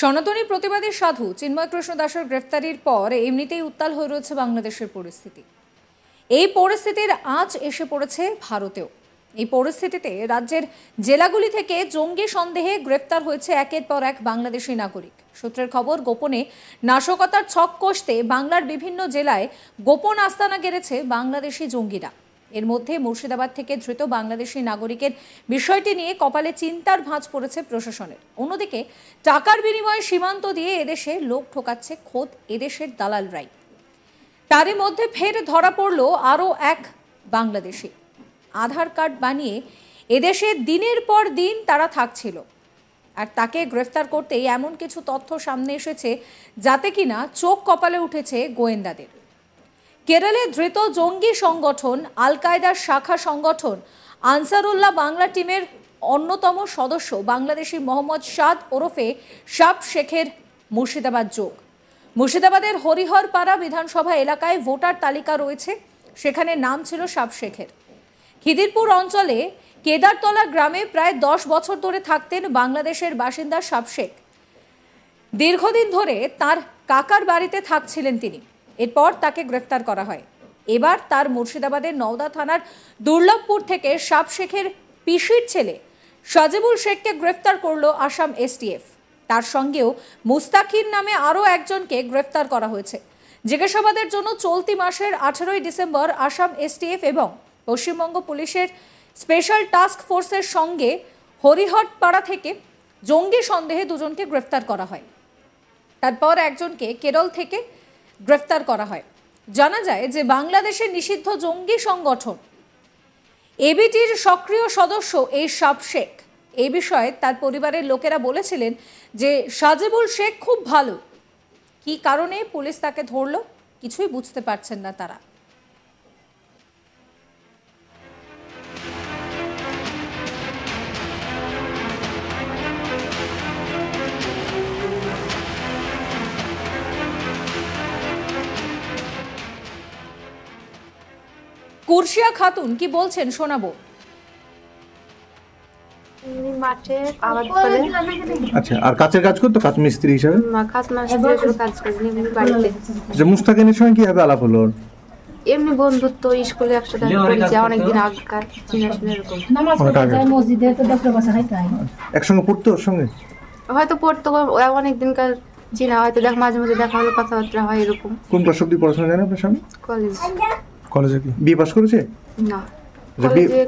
সনাতনী প্রতিবাদী সাধু চিন্ময় কৃষ্ণ দাসের গ্রেফতারির পর এমনিতেই উত্তাল হয়ে রয়েছে বাংলাদেশের পরিস্থিতি। এই পরিস্থিতির আঁচ এসে পড়েছে ভারতেও। এই পরিস্থিতিতে রাজ্যের জেলাগুলি থেকে জঙ্গি সন্দেহে গ্রেফতার হয়েছে একের পর এক বাংলাদেশি নাগরিক। সূত্রের খবর, গোপনে নাশকতার ছক কষতে বাংলার বিভিন্ন জেলায় গোপন আস্তানা গেড়েছে বাংলাদেশি জঙ্গিরা। এর মধ্যে মুর্শিদাবাদ থেকে ধৃত বাংলাদেশি নাগরিকের বিষয়টি নিয়ে কপালে চিন্তার ভাঁজ পড়েছে প্রশাসনের। অন্যদিকে টাকার বিনিময়ে সীমান্ত দিয়ে এদেশে লোক ঠকাচ্ছে খোদ এদেশের দালালরাই। তারই মধ্যে ফের ধরা পড়ল আরও এক বাংলাদেশি। আধার কার্ড বানিয়ে এদেশে দিনের পর দিন তারা থাকছিল, আর তাকে গ্রেফতার করতেই এমন কিছু তথ্য সামনে এসেছে যাতে কিনা চোখ কপালে উঠেছে গোয়েন্দাদের। কেরলে ধৃত জঙ্গি সংগঠন আল কায়দার শাখা সংগঠন আনসারুল্লাহ বাংলা টিমের অন্যতম সদস্য বাংলাদেশি মোহাম্মদ সাদ ওরফে সাব শেখের মুর্শিদাবাদ যোগ। মুর্শিদাবাদের হরিহরপাড়া বিধানসভা এলাকায় ভোটার তালিকা রয়েছে, সেখানে নাম ছিল সাব শেখের। খিদিরপুর অঞ্চলে কেদারতলা গ্রামে প্রায় 10 বছর ধরে থাকতেন বাংলাদেশের বাসিন্দা সাব শেখ। দীর্ঘদিন ধরে তার কাকার বাড়িতে থাকছিলেন তিনি। এরপর তাকে গ্রেফতার করা হয়। এবার তার মুর্শিদাবাদের নওদা থানার দুর্লভপুর থেকে সাব শেখের পিসির ছেলে সাজেবুল শেখকে গ্রেফতার করল আসাম এসটিএফ। তার সঙ্গেও মুস্তাকির নামে আরও একজনকে গ্রেফতার করা হয়েছে। জিজ্ঞাসাবাদের জন্য চলতি মাসের 18 ডিসেম্বর আসাম এসটিএফ এবং পশ্চিমবঙ্গ পুলিশের স্পেশাল টাস্ক ফোর্সের সঙ্গে হরিহরপাড়া থেকে জঙ্গি সন্দেহে দুজনকে গ্রেফতার করা হয়। তারপর একজনকে কেরল থেকে গ্রেফতার করা হয়। জানা যায় যে বাংলাদেশের নিষিদ্ধ জঙ্গি সংগঠন এবিটির সক্রিয় সদস্য এই সাব শেখ। এই বিষয়ে তার পরিবারের লোকেরা বলেছিলেন যে সাজেবুল শেখ খুব ভালো। কি কারণে পুলিশ তাকে ধরল কিছুই বুঝতে পারছেন না তারা। কুরশিয়া খাতুন কি বলছেন শোনাবো। মাঠে আবাদ করে। আচ্ছা, আর কাজের কাজ করতো, কাজ মিস্ত্রি হিসেবে? কাজ মিস্ত্রি কাজ করেন বাড়িতে। যে মুস্তাকিনের সঙ্গে কিভাবে আলাপ হলো? এমনি বন্ধুত্ব, স্কুলে একসাথে পড়েছি অনেকদিন আগেকার, চিনাশোনা এরকম। একসঙ্গে পড়তো ওর সঙ্গে? হয়তো পড়তো, অনেকদিন কার চিনা, হয়তো মাঝে মাঝে দেখা হলো, কথাবার্তা হয় এরকম। কোন ক্লাস অবধি পড়াশোনা জানেন আপনার স্বামী? কলেজ। কলেজে কি বিএ পাস করেছে? না, কলেজে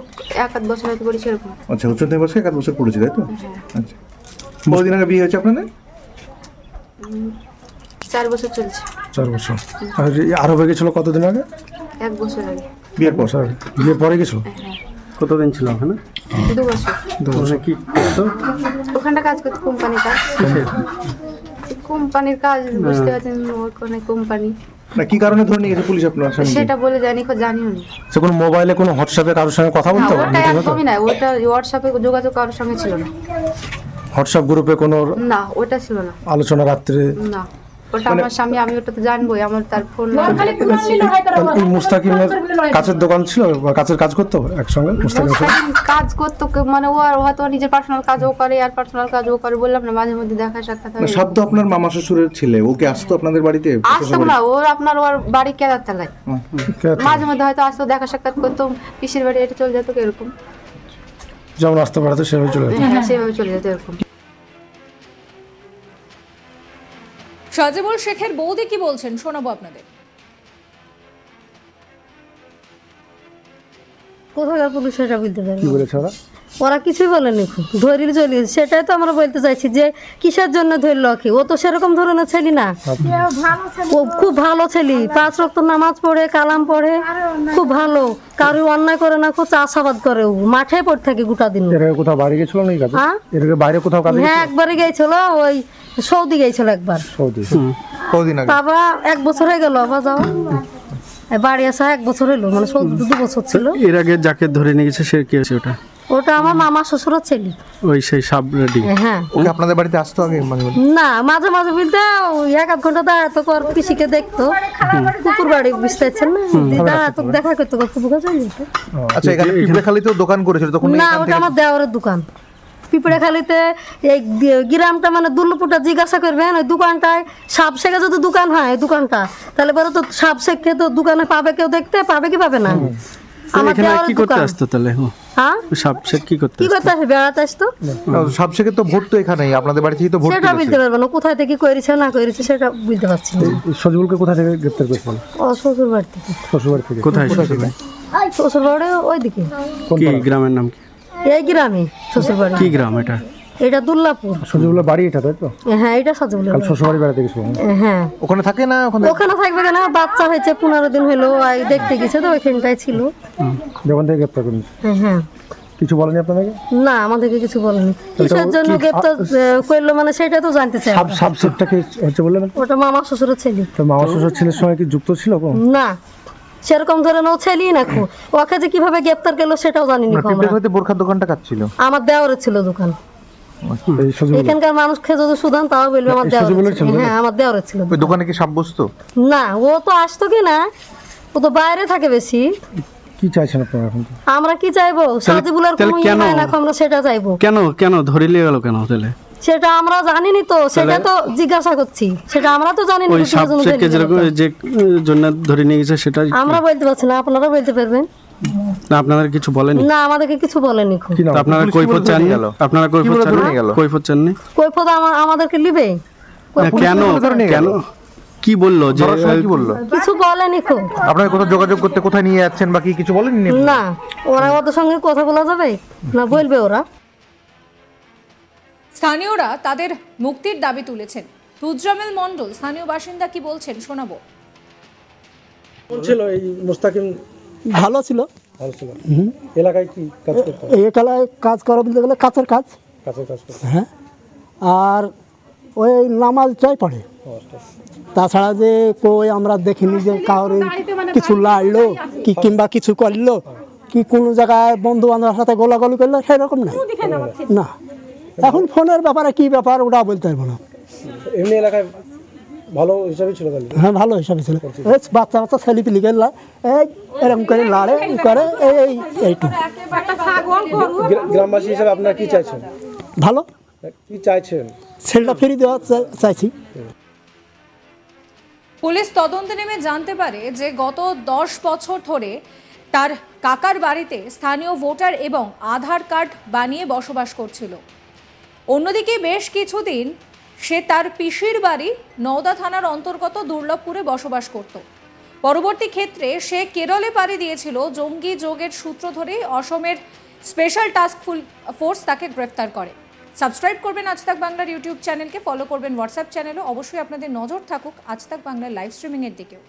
1-8 বছর হয়তো পড়েছি এরকম। আচ্ছা, উচ্চ মাধ্যমিক পাশে 1 বছর পড়েছে, তাই তো? আচ্ছা, কতদিন আগে বিয়ে হয়েছে আপনাদের? 4 বছর চলছে। 4 বছর। আর আরবে গেছিল কতদিন আগে? 1 বছর আগে। বিয়ের পর? বিয়ের পরে গেছিল? কতদিন ছিল ওখানে? 2 বছর। 2 বছর। কি করতো ওখানটা? কাজ করতো কোম্পানির কাজ। কোম্পানির কাজ বুঝতে পারছেন, ওখানে কোম্পানি। না, কি কারণে ধরে নিয়ে গেছে পুলিশ আপনার সঙ্গে? সেটা বলে জানিও নি। সে কোনো মোবাইলে কোনো হোয়াটসঅ্যাপে কারোর সঙ্গে কথা বলতো? ওটা একদমই না, ওটা হোয়াটসঅ্যাপে যোগাযোগ কারোর সঙ্গে ছিল না। হোয়াটসঅ্যাপ গ্রুপে কোনো? না, ওটা ছিল না। আলোচনা রাত্রে? না, ওটা আমার স্বামী, আমি ওটা তো জানবোই, আমার তার ফোন। এই মুস্তাকিমের কাছের দোকান ছিল বা কাছের কাজ করতো একসঙ্গে? মুস্তাকিম কাজ করতো, মানে ও আর হয়তো নিজের পার্সোনাল কাজও করে আর পার্সোনাল কাজও করে। বললাম না, মাঝে মধ্যে দেখা সাক্ষাৎ হয়। শব্দ আপনার মামা শ্বশুরের ছেলে, ওকে আসতো আপনাদের বাড়িতে? আসতো না, ওর বাড়ি কেদারতলায়। মাঝে মধ্যে হয়তো আসতো, দেখা সাক্ষাৎ করতো, পিসির বাড়ি এটা চলে যেত এরকম। যেমন আসতে পারতো সেভাবে চলে যেত? হ্যাঁ, সেভাবে চলে যেত এরকম। সাজেবুল শেখের বৌদি কি বলছেন শোনাবো আপনাদের। কোথাকার পুলিশ সেটা বলতে পারে? কি বলেছে ওরা? ওরা কিছুই বলেনি, ধরে চলে গেছে। সেটাই তো আমরা বলতে চাইছি যে কিসের জন্য ধরল কি? ও তো সেরকম ধরনের ছেলে না, ও খুব ভালো ছেলে, 5 ওয়াক্ত নামাজ পড়ে, কালাম পড়ে, খুব ভালো, কারো অন্যায় করে না, খুব চাষাবাদ করে, ও মাঠে পড়ে থাকে গোটা দিন। কোথাও বাইরে গেছিল নাকি কাজে? এর বাইরে কোথাও কাজে? হ্যাঁ, একবারে গেছিল, ওই সৌদি গেছিল একবার। সৌদি? কতদিন আগে? বাবা 1 বছর হয়ে গেল আবার যাওয়া। বাড়ি আসা 1 বছর হইলো, মানে 2 বছর ছিল। এর আগে যাকে ধরে নিয়ে গেছে সে কি আছে? ওটা আমার মামা শ্বশুরের ছেলে। ওই সেই সাব রেডি? হ্যাঁ। ওকে আপনাদের বাড়িতে আসতো আগে? না, মাঝে মাঝে বলতে 1-8 ঘন্টা দাঁড়াতো, পিসিকে দেখতো, কুকুর বাড়ি বুঝতে পারছেন না, দাঁড়াতো, দেখা করতো কুকুর। আচ্ছা, এখানে পিঁপড়েখালিতেও দোকান করেছিল তখন? না, ওটা আমার দেওরের দোকান। পিঁপড়াখালীতে এই গ্রামটা মানে দুর্লপুটা জিজ্ঞাসা করবেন ওই দোকানটায় সাপ শেখে যদি দোকান হয় এই দোকানটা তাহলে পরে তো সাপ শেখে তো দোকানে পাবে কেউ দেখতে পাবে কি পাবে না আমার এখানে দেওয়ারের কি করতে দোকান। আসতো তাহলে হ্যাঁ সাপ সে কি করতে কি আসতো? করতে আসে বেড়াতে আসতো সবশেষে তো ভোট তো এখানেই আপনাদের বাড়ি থেকেই তো ভোট সেটা বলতে পারবো না কোথায় থেকে করেছে না করেছে সেটা বুঝতে পারছি না সজিবুলকে কোথা থেকে গ্রেপ্তার করেছিলেন? ও শ্বশুর বাড়ি থেকে শ্বশুরবাড়ি থেকে। কোথায় শ্বশুরবাড়ি? শ্বশুর বাড়ি ওইদিকে কি গ্রামের নাম কি? এই গ্রামে শ্বশুর বাড়ি কি গ্রাম এটা? এটা দুর্লাপুর সজিবুলের বাড়ি এটা তাই তো? হ্যাঁ এটা সজবুল কাল শ্বশুরবাড়ি বেড়াতে গেছিলাম। হ্যাঁ ওখানে থাকে না ওখানে ওখানে থাকবে কেন বাচ্চা হয়েছে 15 দিন হলো আর দেখতে গেছে তো ওইখানটাই ছিল যখন থেকে গ্রেপ্তার করেন হ্যাঁ কিছু বলেনি আপনাদেরকে? না আমাদেরকে কিছু বলেনি কিসের জন্য গ্রেপ্তার করলো মানে সেটা তো জানতে চাই আমরা। সাব সেটটা কি হচ্ছে বললেন? ওটা মামা শ্বশুরের ছেলে তো মামা শ্বশুর ছেলের সঙ্গে কি যুক্ত ছিল কোনো? না সেরকম ধরেন ও ছেলেই না খো ওকে যে কিভাবে গ্রেপ্তার করলো সেটাও জানিনি খো আমরা পিঁপড়াখালীতে বোরখার দোকানটা কাজ ছিল? আমার দেওয়ারের ছিল দোকান এই সজিবুল এখানকার মানুষকে যদি সুধান তাও বলবে আমার দেওয়ারের ছিল হ্যাঁ আমার দেওয়ারের ছিল ওই দোকানে কি সাপ বসতো? না ও তো আসতো কি না ও তো বাইরে থাকে বেশি কি চাইছেন আপনারা এখন? আমরা কি চাইবো সাজিবুলের কোনো ইয়ে হয় না আমরা সেটা চাইবো কেন ধরে নিয়ে গেল কেন তাহলে? সেটা আমরা জানিনি তো সেটা তো জিজ্ঞাসা করছি সেটা আমরা তো জানিনি ওই কিসের সাপ জন্য শেখকে ধরে যেরকম নিয়ে গেলো। যে জন্য ধরে নিয়ে গেছে সেটা আমরা বলতে পারছি না আপনারা বলতে পারবেন না আপনাদের কিছু বলেনি? না আমাদেরকে কিছু বলেনি খুব কি নাম? তো আপনারা পুলিশ কি কৈফত বলে চাননি? নিয়ে গেল? আপনারা কি বলে ধরে নিয়ে গেল? কৈফত চাননি? কৈফত আমাদেরকে নিবে না, কেন ধরে নিয়ে গেল? কেন কি বললো যে ধরার সময় কি বললো? কিছু বলেনি খুব আপনারা কোথাও যোগাযোগ করতে কোথায় নিয়ে যাচ্ছেন বা কি কিছু বলেননি? না ওরা ওদের সঙ্গে কথা বলা যাবে না বলবে ওরা স্থানীয়রা তাদের মুক্তির দাবি তুলেছেন। তুজরামেল মণ্ডল স্থানীয় বাসিন্দা কি বলছেন শোনাবো। ছিল এই মুস্তাকিম ভালো ছিল। ভালো ছিল। এলাকায় কি কাজ করতো? এই এলাকায় কাজ করা বলতে গেলে কাছের কাজ, কাছের কাজ করতো। হ্যাঁ, আর ওই নামাজটাই পড়ে। তাছাড়া যে কই আমরা দেখিনি যে কাউরে কিছু লাড়লো কি কিংবা কিছু করলো কি কোনো জায়গায় বন্ধু বান্ধবের সাথে গোলাগুলি করলো সেরকম না। না এখন ফোনের ব্যাপারে কি ব্যাপার ওটা বলতে পারবো না। এমনি এলাকায় ভালো হিসাবে ছিল তাহলে? হ্যাঁ ভালো হিসাবে ছিল। এই বাচ্চা বাচ্চা ছেলে পিলি গেলা এই এরকম করে লাড়ে ই করে এইটুকু। গ্রামবাসী হিসাবে আপনারা কি চাইছেন? ভালো কি চাইছেন? ছেলেটা ফিরিয়ে দেওয়া চাইছি। পুলিশ তদন্তে নেমে জানতে পারে যে গত 10 বছর ধরে তার কাকার বাড়িতে স্থানীয় ভোটার এবং আধার কার্ড বানিয়ে বসবাস করছিল। অন্যদিকে বেশ কিছুদিন সে তার পিসির বাড়ি নওদা থানার অন্তর্গত দুর্লভপুরে বসবাস করত। পরবর্তী ক্ষেত্রে সে কেরলে পাড়ি দিয়েছিল। জঙ্গি যোগের সূত্র ধরে অসমের স্পেশাল টাস্ক ফোর্স তাকে গ্রেফতার করে। সাবস্ক্রাইব করবেন আজ তাক বাংলার ইউটিউব চ্যানেলকে, ফলো করবেন হোয়াটসঅ্যাপ চ্যানেলও। অবশ্যই আপনাদের নজর থাকুক আজ তাক বাংলার লাইভ স্ট্রিমিংয়ের দিকেও।